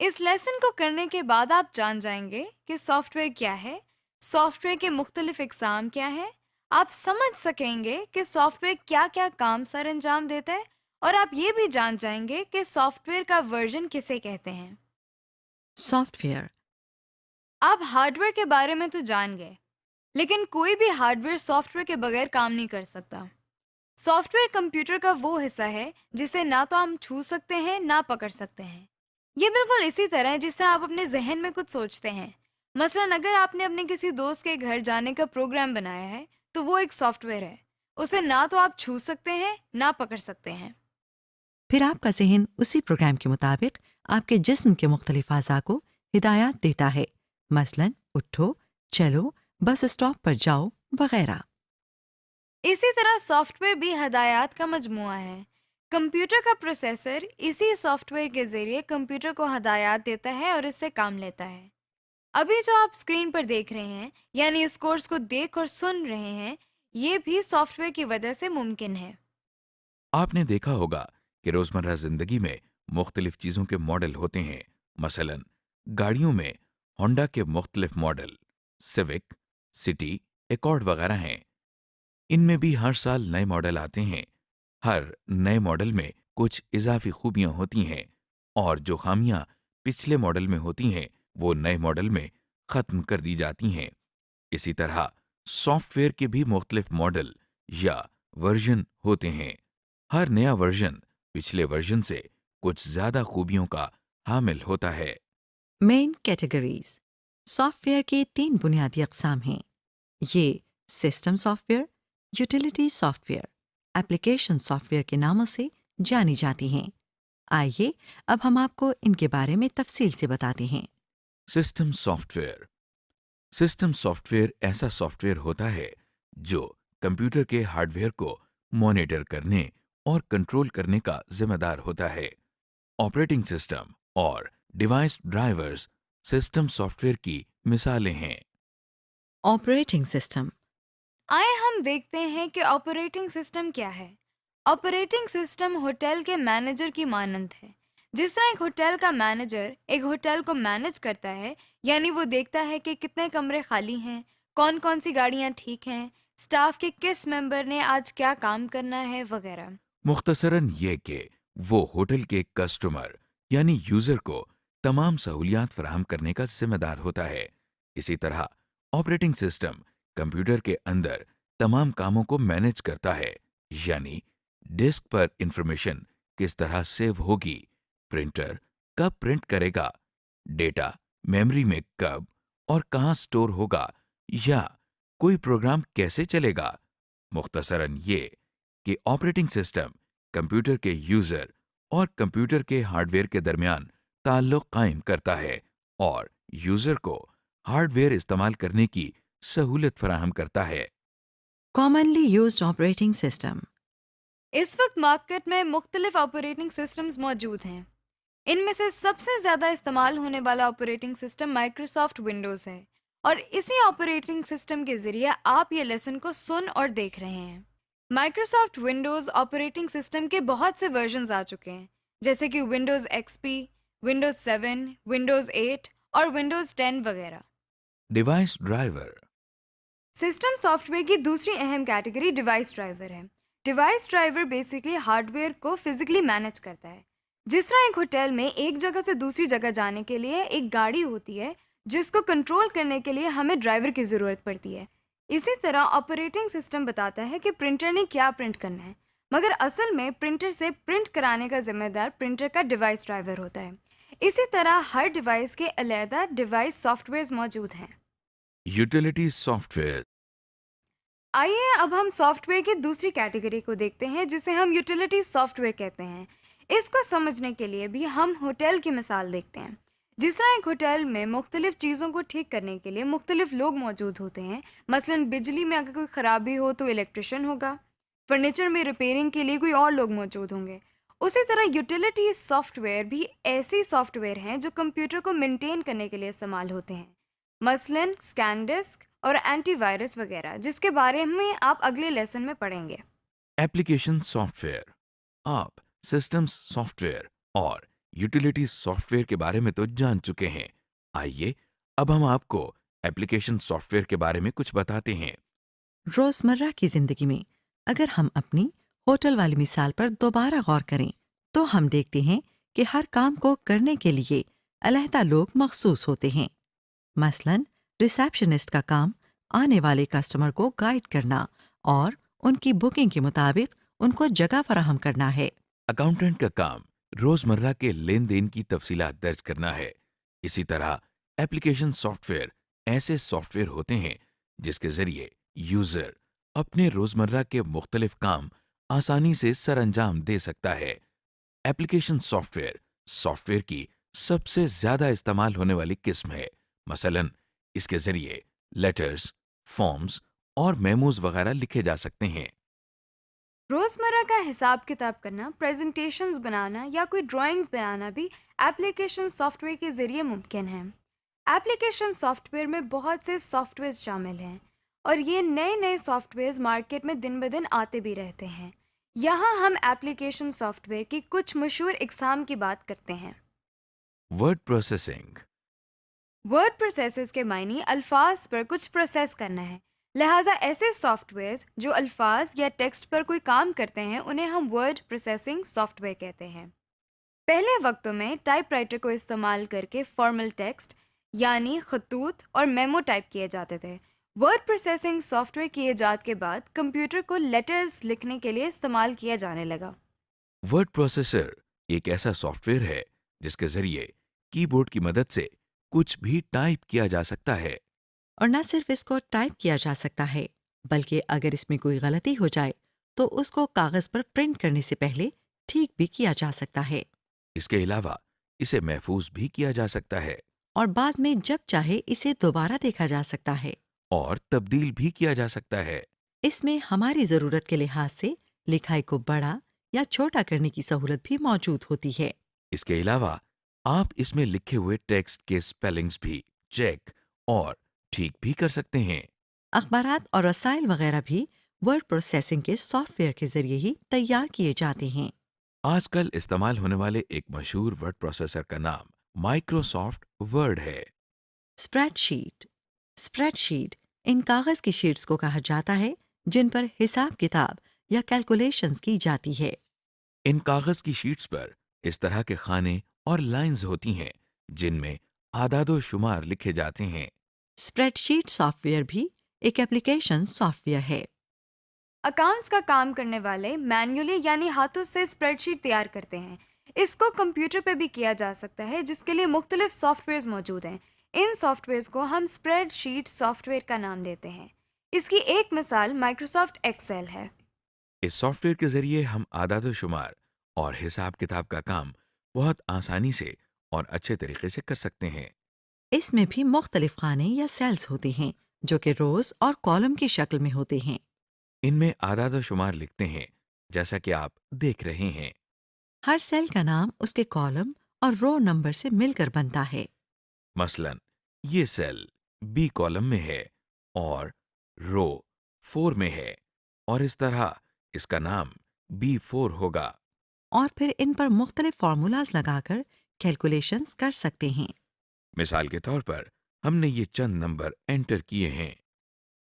اس lesson کو کرنے کے بعد آپ جان جائیں گے کہ سافٹ ویئر کیا ہے، سافٹ ویئر کے مختلف اقسام کیا ہے، آپ سمجھ سکیں گے کہ سافٹ ویئر کیا کیا کام سر انجام دیتا ہے، اور آپ یہ بھی جان جائیں گے کہ سافٹ ویئر کا ورژن کسے کہتے ہیں۔ سافٹ ویئر آپ ہارڈ ویئر کے بارے میں تو جان گئے، لیکن کوئی بھی ہارڈ ویئر سافٹ ویئر کے بغیر کام نہیں کر سکتا۔ سافٹ ویئر کمپیوٹر کا وہ حصہ ہے جسے نہ تو ہم چھو سکتے ہیں نہ پکڑ سکتے ہیں۔ یہ بالکل اسی طرح ہے جس طرح آپ اپنے ذہن میں کچھ سوچتے ہیں۔ مثلاً اگر آپ نے اپنے کسی دوست کے گھر جانے کا پروگرام بنایا ہے تو وہ ایک سافٹ ویئر ہے، اسے نہ تو آپ چھو سکتے ہیں نہ پکڑ سکتے ہیں۔ پھر آپ کا ذہن اسی پروگرام کے مطابق آپ کے جسم کے مختلف اعضاء کو ہدایات دیتا ہے، مثلاً اٹھو، چلو، بس اسٹاپ پر جاؤ وغیرہ۔ اسی طرح سافٹ ویئر بھی ہدایات کا مجموعہ ہے۔ کمپیوٹر کا پروسیسر اسی سافٹ ویئر کے ذریعے کمپیوٹر کو ہدایات دیتا ہے اور اس سے کام لیتا ہے۔ ابھی جو آپ اسکرین پر دیکھ رہے ہیں، یعنی اس کورس کو دیکھ اور سن رہے ہیں، یہ بھی سافٹ ویئر کی وجہ سے ممکن ہے۔ آپ نے دیکھا ہوگا کہ روزمرہ زندگی میں مختلف چیزوں کے ماڈل ہوتے ہیں۔ مثلاً گاڑیوں میں ہونڈا کے مختلف ماڈل، سیوک، سٹی، ایکارڈ وغیرہ ہیں۔ ان میں بھی ہر سال نئے ماڈل آتے ہیں۔ ہر نئے ماڈل میں کچھ اضافی خوبیاں ہوتی ہیں، اور جو خامیاں پچھلے ماڈل میں ہوتی ہیں وہ نئے ماڈل میں ختم کر دی جاتی ہیں۔ اسی طرح سافٹ ویئر کے بھی مختلف ماڈل یا ورژن ہوتے ہیں۔ ہر نیا ورژن پچھلے ورژن سے کچھ زیادہ خوبیوں کا حامل ہوتا ہے۔ Main categories. سافٹ ویئر کے 3 بنیادی اقسام ہیں۔ یہ system soft where, utility soft where, application soft where کے ناموں سے جانی جاتی ہیں۔ آئیے اب ہم آپ کو ان کے بارے میں تفصیل سے بتاتے ہیں۔ System soft where. System soft where ایسا سافٹ ویئر ہوتا ہے جو کمپیوٹر کے ہارڈ ویئر کو مانیٹر کرنے اور کنٹرول کرنے کا ذمہ دار ہوتا ہے۔ آپریٹنگ سسٹم اور device drivers system soft where کی مثالیں ہیں۔ Operating system. آئے ہم دیکھتے ہیں کہ آپریٹنگ سسٹم کیا ہے۔ آپریٹنگ سسٹم ہوٹل کے مینیجر کی مانند ہے۔ جس طرح ایک ہوٹل کا مینیجر ایک ہوٹل کو مینیج کرتا ہے، یعنی وہ دیکھتا ہے کہ کتنے کمرے خالی ہیں، کون کون سی گاڑیاں ٹھیک ہیں، سٹاف کے کس ممبر نے آج کیا کام کرنا ہے وغیرہ۔ مختصراً یہ کہ وہ ہوٹل کے کسٹمر یعنی یوزر کو تمام سہولیات فراہم کرنے کا ذمہ دار ہوتا ہے۔ اسی طرح آپریٹنگ سسٹم کمپیوٹر کے اندر تمام کاموں کو مینیج کرتا ہے، یعنی ڈسک پر انفارمیشن کس طرح سیو ہوگی، پرنٹر کب پرنٹ کرے گا، ڈیٹا میموری میں کب اور کہاں سٹور ہوگا، یا کوئی پروگرام کیسے چلے گا۔ مختصراً یہ کہ آپریٹنگ سسٹم کمپیوٹر کے یوزر اور کمپیوٹر کے ہارڈ ویئر کے درمیان تعلق قائم کرتا ہے اور یوزر کو ہارڈ ویئر استعمال کرنے کی سہولت فراہم کرتا ہے۔ Commonly used operating system. اس وقت مارکیٹ میں مختلف آپریٹنگ سسٹمز موجود ہیں۔ ان میں سے سب سے زیادہ استعمال ہونے والا آپریٹنگ سسٹم مائکروسافٹ ونڈوز ہے، اور اسی آپریٹنگ سسٹم کے ذریعے آپ یہ لیسن کو سن اور دیکھ رہے ہیں۔ مائکروسافٹ ونڈوز آپریٹنگ سسٹم کے بہت سے ورژنز آ چکے ہیں، جیسے کہ ونڈوز ایکس پی، ونڈوز 7، ونڈوز 8 اور ونڈوز 10 وغیرہ۔ Device driver. System soft where کی دوسری اہم کیٹیگری ڈیوائس ڈرائیور ہے۔ Device driver basically hard where کو فزیکلی مینیج کرتا ہے۔ جس طرح ایک ہوٹل میں ایک جگہ سے دوسری جگہ جانے کے لیے ایک گاڑی ہوتی ہے جس کو کنٹرول کرنے کے لیے ہمیں ڈرائیور کی ضرورت پڑتی ہے، اسی طرح آپریٹنگ سسٹم بتاتا ہے کہ پرنٹر نے کیا پرنٹ کرنا ہے، مگر اصل میں پرنٹر سے پرنٹ کرانے کا ذمہ دار پرنٹر کا ڈیوائس ڈرائیور ہوتا ہے۔ اسی طرح ہر ڈیوائس کے علیحدہ ڈیوائس سافٹ ویئرز موجود ہیں۔ Utility soft where. آئیے اب ہم سافٹ ویئر کی دوسری کیٹیگری کو دیکھتے ہیں جسے ہم یوٹیلیٹی سافٹ ویئر کہتے ہیں۔ اس کو سمجھنے کے لیے بھی ہم ہوٹل کی مثال دیکھتے ہیں۔ جس طرح ایک ہوٹل میں مختلف چیزوں کو ٹھیک کرنے کے لیے مختلف لوگ موجود ہوتے ہیں، مثلاً بجلی میں اگر کوئی خرابی ہو تو الیکٹریشین ہوگا، فرنیچر میں ریپیئرنگ کے لیے کوئی اور لوگ موجود ہوں گے، اسی طرح یوٹیلیٹی سافٹ ویئر بھی ایسی سافٹ ویئر ہیں جو کمپیوٹر کو مینٹین کرنے کے لیے استعمال ہوتے ہیں، مثلاً اسکین ڈسک اور اینٹی وائرس وغیرہ، جس کے بارے میں آپ اگلے لیسن میں پڑھیں گے۔ Application soft where. آپ سسٹمز سافٹ ویئر اور یوٹیلیٹی سافٹ ویئر کے بارے میں تو جان چکے ہیں، آئیے اب ہم آپ کو ایپلیکیشن سافٹ ویئر کے بارے میں کچھ بتاتے ہیں۔ روزمرہ کی زندگی میں اگر ہم اپنی ہوٹل والی مثال پر دوبارہ غور کریں تو ہم دیکھتے ہیں کہ ہر کام کو کرنے کے لیے علیحدہ لوگ مخصوص ہوتے ہیں۔ مثلاً ریسیپشنسٹ کا کام آنے والے کسٹمر کو گائیڈ کرنا اور ان کی بکنگ کے مطابق ان کو جگہ فراہم کرنا ہے۔ اکاؤنٹنٹ کا کام روزمرہ کے لین دین کی تفصیلات درج کرنا ہے۔ اسی طرح ایپلیکیشن سافٹ ویئر ایسے سافٹ ویئر ہوتے ہیں جس کے ذریعے یوزر اپنے روزمرہ کے مختلف کام آسانی سے سر انجام دے سکتا ہے۔ ایپلیکیشن سافٹ ویئر کی سب سے زیادہ استعمال ہونے والی قسم ہے، مثلاً اس کے ذریعے لیٹرز، فارمز اور میموز وغیرہ لکھے جا سکتے ہیں۔ روزمرہ کا حساب کتاب کرنا، پریزنٹیشنز بنانا یا کوئی ڈرائنگز بنانا بھی ایپلیکیشن سافٹ ویئر کے ذریعے ممکن ہے۔ ایپلیکیشن سافٹ ویئر میں بہت سے سافٹ ویئرز شامل ہیں اور یہ نئے سافٹ ویئرز مارکیٹ میں دن بدن آتے بھی رہتے ہیں۔ یہاں ہم ایپلیکیشن سافٹ ویئر کی کچھ مشہور اقسام کی بات کرتے ہیں۔ Word processing. ورڈ پروسیسز کے معنی الفاظ پر کچھ پروسیس کرنا ہے، لہٰذا ایسے سافٹ ویئرز جو الفاظ یا ٹیکسٹ پر کوئی کام کرتے ہیں انہیں ہم ورڈ پروسیسنگ سافٹ ویئر کہتے ہیں۔ پہلے وقتوں میں ٹائپ رائٹر کو استعمال کر کے فارمل ٹیکسٹ یعنی خطوط اور میمو ٹائپ کیے جاتے تھے۔ ورڈ پروسیسنگ سافٹ ویئر کی ایجاد کے بعد کمپیوٹر کو لیٹرز لکھنے کے لیے استعمال کیا جانے لگا۔ ورڈ پروسیسر ایک ایسا سافٹ ویئر ہے جس کے ذریعے کی بورڈ کی مدد سے کچھ بھی ٹائپ کیا جا سکتا ہے۔ اور نہ صرف اس کو ٹائپ کیا جا سکتا ہے بلکہ اگر اس میں کوئی غلطی ہو جائے تو اس کو کاغذ پر پرنٹ کرنے سے پہلے ٹھیک بھی کیا جا سکتا ہے، اس کے علاوہ اسے محفوظ بھی کیا جا سکتا ہے اور بعد میں جب چاہے اسے دوبارہ دیکھا جا سکتا ہے۔ اور تبدیل بھی کیا جا سکتا ہے۔ اس میں ہماری ضرورت کے لحاظ سے لکھائی کو بڑا یا چھوٹا کرنے کی سہولت بھی موجود ہوتی ہے۔ اس کے علاوہ آپ اس میں لکھے ہوئے ٹیکسٹ کے سپیلنگز بھی چیک اور ٹھیک بھی کر سکتے ہیں۔ اخبارات اور رسائل وغیرہ بھی ورڈ پروسیسنگ کے سافٹ ویئر کے ذریعے ہی تیار کیے جاتے ہیں۔ آج کل استعمال ہونے والے ایک مشہور ورڈ پروسیسر کا نام مائکروسافٹ ورڈ ہے۔ اسپریڈ شیٹ ان کاغذ کی شیٹس کو کہا جاتا ہے جن پر حساب کتاب یا کیلکولیشنز کی جاتی ہے۔ ان کاغذ کی شیٹس پر اس طرح کے خانے اور لائنز ہوتی ہیں جن میں اعداد و شمار لکھے جاتے ہیں۔ اسپریڈ شیٹ سافٹ ویئر بھی ایک ایپلیکیشن سافٹ ویئر ہے۔ اکاؤنٹس کا کام کرنے والے مینولی یعنی ہاتھوں سے اسپریڈ شیٹ تیار کرتے ہیں۔ اس کو کمپیوٹر پہ بھی کیا جا سکتا ہے جس کے لیے مختلف سافٹ ویئرز موجود ہیں۔ ان سافٹ ویئرز کو ہم اسپریڈ شیٹ سافٹ ویئر کا نام دیتے ہیں۔ اس کی ایک مثال مائکروسافٹ ایکسل ہے۔ اس سافٹ ویئر کے ذریعے ہم اعداد و شمار اور حساب کتاب کا کام بہت آسانی سے اور اچھے طریقے سے کر سکتے ہیں۔ اس میں بھی مختلف خانے یا سیلز ہوتے ہیں جو کہ روز اور کالم کی شکل میں ہوتے ہیں۔ ان میں اعداد و شمار لکھتے ہیں جیسا کہ آپ دیکھ رہے ہیں۔ ہر سیل کا نام اس کے کالم اور رو نمبر سے مل کر بنتا ہے۔ مثلا یہ سیل بی کالم میں ہے اور رو 4 میں ہے اور اس طرح اس کا نام B4 ہوگا۔ اور پھر ان پر مختلف فارمولاز لگا کر کیلکولیشنز کر سکتے ہیں۔ مثال کے طور پر ہم نے یہ چند نمبر انٹر کیے ہیں۔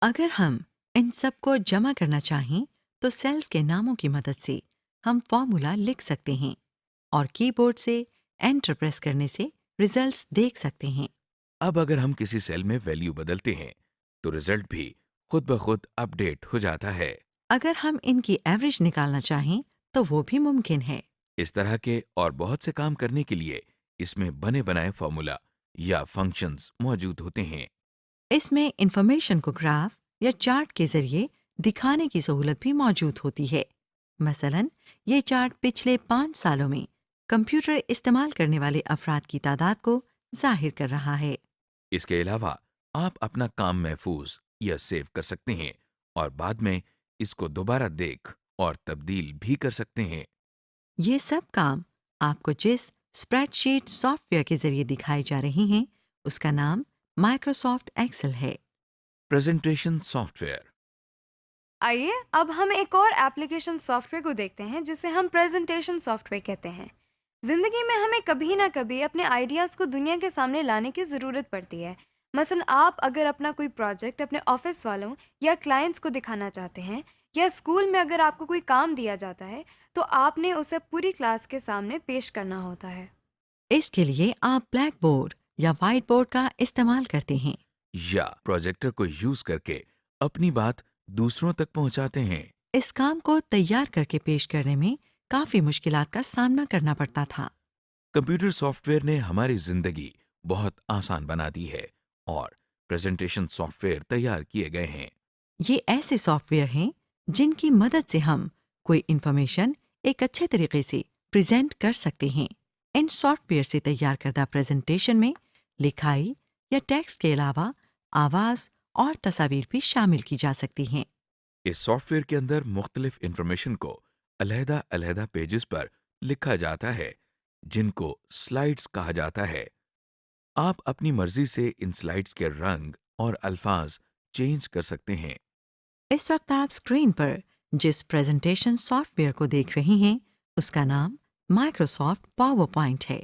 اگر ہم ان سب کو جمع کرنا چاہیں تو سیلز کے ناموں کی مدد سے ہم فارمولا لکھ سکتے ہیں اور کی بورڈ سے انٹر پریس کرنے سے ریزلٹس دیکھ سکتے ہیں۔ اب اگر ہم کسی سیل میں ویلیو بدلتے ہیں تو رزلٹ بھی خود بخود اپ ڈیٹ ہو جاتا ہے۔ اگر ہم ان کی ایوریج نکالنا چاہیں تو وہ بھی ممکن ہے۔ اس طرح کے اور بہت سے کام کرنے کے لیے اس میں بنے بنائے فارمولا یا فنکشنز موجود ہوتے ہیں۔ اس میں انفارمیشن کو گراف یا چارٹ کے ذریعے دکھانے کی سہولت بھی موجود ہوتی ہے۔ مثلاً یہ چارٹ پچھلے 5 سالوں میں کمپیوٹر استعمال کرنے والے افراد کی تعداد کو ظاہر کر رہا ہے۔ اس کے علاوہ آپ اپنا کام محفوظ یا سیو کر سکتے ہیں اور بعد میں اس کو دوبارہ دیکھ اور تبدیل بھی کر سکتے ہیں۔ یہ سب کام آپ کو جس اسپریڈ شیٹ سافٹ ویئر کے ذریعے دکھائی جا رہی ہیں اس کا نام مائکروسافٹ ایکسل ہے۔ Presentation soft where. آئیے اب ہم ایک اور ایپلیکیشن سافٹ ویئر کو دیکھتے ہیں جسے ہم پریزنٹیشن سافٹ ویئر کہتے ہیں۔ زندگی میں ہمیں کبھی نہ کبھی اپنے آئیڈیاز کو دنیا کے سامنے لانے کی ضرورت پڑتی ہے۔ مثلا آپ اگر اپنا کوئی پروجیکٹ اپنے آفس والوں یا کلائنٹس کو دکھانا چاہتے ہیں، یا اسکول میں اگر آپ کو کوئی کام دیا جاتا ہے تو آپ نے اسے پوری کلاس کے سامنے پیش کرنا ہوتا ہے۔ اس کے لیے آپ بلیک بورڈ یا وائٹ بورڈ کا استعمال کرتے ہیں۔ یا پروجیکٹر کو یوز کر کے اپنی بات دوسروں تک پہنچاتے ہیں۔ اس کام کو تیار کر کے پیش کرنے میں کافی مشکلات کا سامنا کرنا پڑتا تھا۔ کمپیوٹر سافٹ ویئر نے ہماری زندگی بہت آسان بنا دی ہے اور پریزنٹیشن سافٹ ویئر تیار کیے گئے ہیں۔ یہ ایسے سافٹ ویئر ہیں جن کی مدد سے ہم کوئی انفارمیشن ایک اچھے طریقے سے پریزنٹ کر سکتے ہیں۔ ان سافٹ ویئر سے تیار کردہ پریزنٹیشن میں لکھائی یا ٹیکسٹ کے علاوہ آواز اور تصاویر بھی شامل کی جا سکتی ہیں۔ اس سافٹ ویئر کے اندر مختلف انفارمیشن کو علیحدہ علیحدہ پیجز پر لکھا جاتا ہے جن کو سلائیڈز کہا جاتا ہے۔ آپ اپنی مرضی سے ان سلائیڈز کے رنگ اور الفاظ چینج کر سکتے ہیں۔ اس وقت آپ اسکرین پر جس پریزنٹیشن سافٹ ویئر کو دیکھ رہی ہیں اس کا نام مائکروسافٹ پاور پوائنٹ ہے۔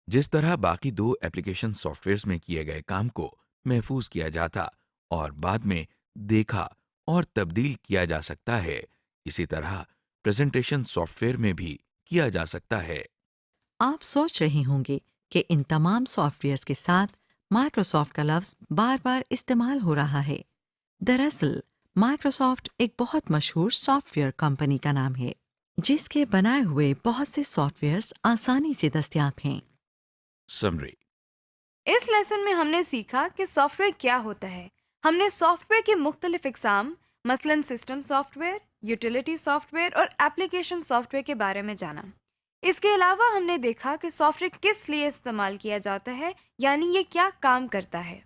جس طرح باقی دو ایپلیکیشن سافٹ ویئرز میں کیے گئے کام کو محفوظ کیا جاتا اور بعد میں دیکھا اور تبدیل کیا جا سکتا ہے، اسی طرح پریزنٹیشن سافٹ ویئر میں بھی کیا جا سکتا ہے۔ آپ سوچ رہے ہوں گے کہ ان تمام سافٹ ویئرز کے ساتھ مائکروسافٹ کا لفظ بار بار استعمال ہو رہا ہے۔ دراصل مائکروسافٹ ایک بہت مشہور سافٹ ویئر کمپنی کا نام ہے جس کے بنائے ہوئے بہت سے سافٹ ویئرز آسانی سے دستیاب ہیں۔ سمری۔ اس لیسن میں ہم نے سیکھا کہ سافٹ ویئر کیا ہوتا ہے۔ ہم نے سافٹ ویئر کی مختلف اقسام مثلا system soft where, utility soft where اور ایپلیکیشن سافٹ ویئر کے بارے میں جانا۔ اس کے علاوہ ہم نے دیکھا کہ سافٹ ویئر کس لیے استعمال کیا جاتا ہے، یعنی یہ کیا کام کرتا ہے۔